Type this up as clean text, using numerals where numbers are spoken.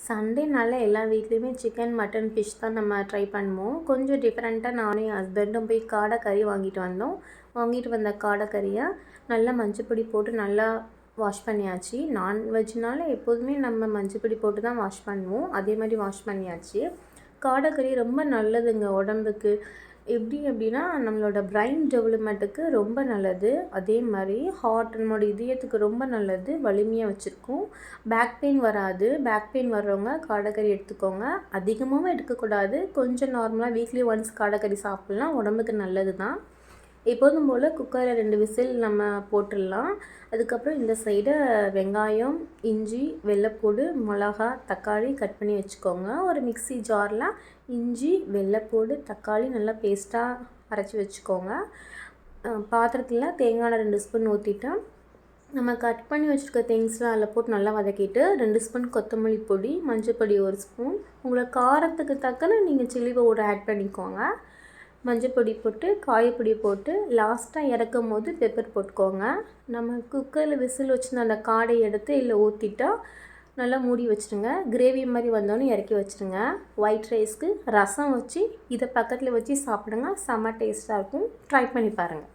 சண்டேனால எல்லா வீட்லேயுமே chicken, mutton, fish தான் நம்ம ட்ரை பண்ணுவோம். கொஞ்சம் டிஃப்ரெண்ட்டாக நானும் என் ஹஸ்பண்டும் போய் காடை கறி வாங்கிட்டு வந்தோம். வாங்கிட்டு வந்த காடை கறியை நல்லா மஞ்சப்பொடி போட்டு நல்லா வாஷ் பண்ணியாச்சு. நான்வெஜ்னால எப்போதுமே நம்ம மஞ்சப்பொடி போட்டு தான் வாஷ் பண்ணுவோம். அதே மாதிரி வாஷ் பண்ணியாச்சு. காடை கறி ரொம்ப நல்லதுங்க உடம்புக்கு. எப்படி அப்படின்னா நம்மளோட பிரைன் டெவலப்மெண்ட்டுக்கு ரொம்ப நல்லது. அதே மாதிரி ஹார்ட் நம்மளோட இதயத்துக்கு ரொம்ப நல்லது, வலிமையாக வச்சுருக்கும். பேக் பெயின் வராது. பேக் பெயின் வர்றவங்க காடைக்கறி எடுத்துக்கோங்க. அதிகமாகவும் எடுக்கக்கூடாது. கொஞ்சம் நார்மலாக வீக்லி ஒன்ஸ் காடைக்கறி சாப்பிட்லாம், உடம்புக்கு நல்லது தான். எப்போதும் போல் குக்கரில் 2 விசில் நம்ம போட்டுடலாம். அதுக்கப்புறம் இந்த சைடு வெங்காயம், இஞ்சி, வெள்ளைப்பூடு, மிளகா, தக்காளி கட் பண்ணி வச்சுக்கோங்க. ஒரு மிக்ஸி ஜாரில் இஞ்சி, வெள்ளைப்பூடு, தக்காளி நல்லா பேஸ்ட்டாக அரைச்சி வச்சுக்கோங்க. பாத்திரத்தில் தேங்காய் எண்ணெய் 2 ஸ்பூன் ஊற்றிட்டு நம்ம கட் பண்ணி வச்சுருக்க திங்ஸ்லாம் அதில் போட்டு நல்லா வதக்கிட்டு 2 ஸ்பூன் கொத்தமல்லி பொடி, மஞ்சள் பொடி 1 ஸ்பூன், உங்களோட காரத்துக்கு தக்கன நீங்கள் சில்லி பவுடர் ஆட் பண்ணிக்கோங்க. மஞ்சள் பொடி போட்டு காயப்பொடி போட்டு லாஸ்ட்டாக இறக்கும் போது பெப்பர் போட்டுக்கோங்க. நம்ம குக்கரில் விசில் வச்சுருந்த அந்த காடையை எடுத்து இதில் ஊற்றிட்டா நல்லா மூடி வச்சுருங்க. கிரேவி மாதிரி வந்தோடனே இறக்கி வச்சுருங்க. ஒயிட் ரைஸ்க்கு ரசம் வச்சு இதை பக்கத்தில் வச்சு சாப்பிடுங்க. செம்ம டேஸ்ட்டாக இருக்கும். ட்ரை பண்ணி பாருங்கள்.